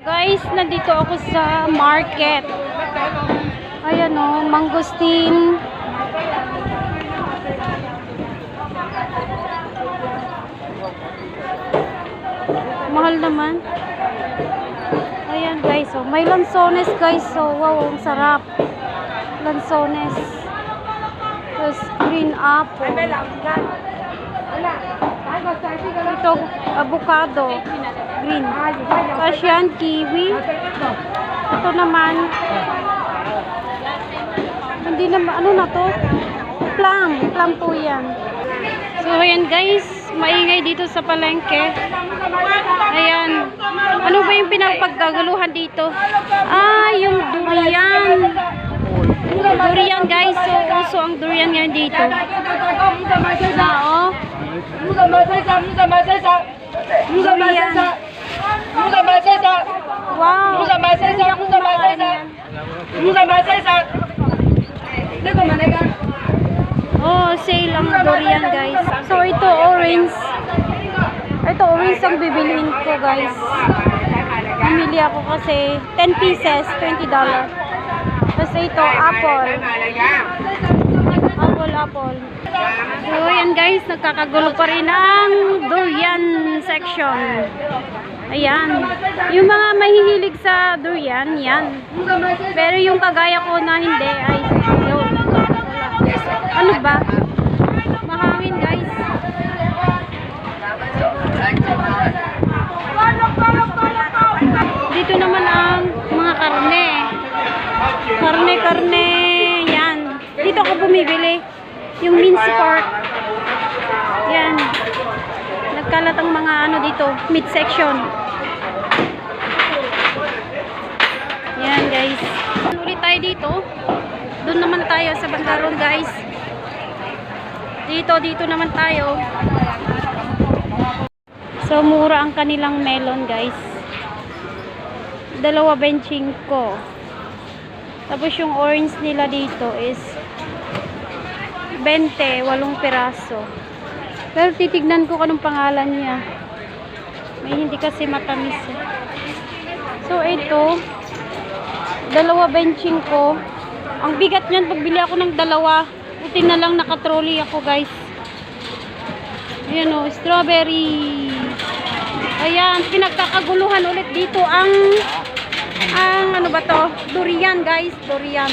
Guys, nandito ako sa market. Ayan o, mangosteen. Mahal naman. Ayan guys, oh. May lansones guys. So, wow, ang sarap. Lansones. Tapos green apple. Ito, avocado. Green. Tapos yan, kiwi. Ito naman. Hindi naman, ano na to? Plum. Plum po yan. So, ayan guys. Maingay dito sa palengke. Ayan. Ano ba yung pinagpagkaguluhan dito? Ah, yung durian. Durian guys. So, uso ang durian ngayon dito. Na, oh. Durian. Wow. Hindi ako kumakain yan. Oh, sale ang durian guys. So, ito orange. Ito orange ang bibiliin ko guys. Bumili ako kasi 10 pieces, $20. Kasi ito, apple. Apple. So, yan guys, nagkakagulo pa rin ang durian section. Ayan. Yung mga mahihilig sa durian, yan. Pero yung kagaya ko na hindi, ay yun. Ano ba? Mahangin guys. Dito naman ang mga karne. Karne. Yan. Dito ako bumibili. Yung minced pork. Yan. Nagkalat ang mga ano dito. Meat section. Yan guys. Ulit tayo dito. Doon naman tayo sa Bandaron guys. Dito naman tayo. So mura ang kanilang melon guys. 2.25. Tapos yung orange nila dito is 20, 8 piraso. Pero titignan ko kanong pangalan niya. May hindi kasi matamis eh. So ito 2.25. Ang bigat niyan, pagbili ako ng dalawa, buti na lang nakatrolley ako guys. Ayan o, strawberry. Ayan, pinagkakaguluhan ulit dito ang ano ba to? Durian guys, durian.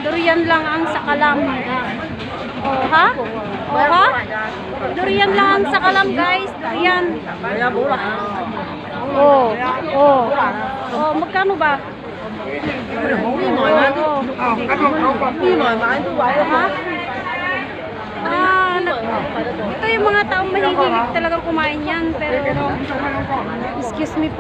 Durian lang ang sakalam. Oh ha? Oh ha? Durian lang ang sakalam guys, durian. Oh, magkano ba? Ito yung mga taong mahihilig talagang kumain yan, pero excuse me po.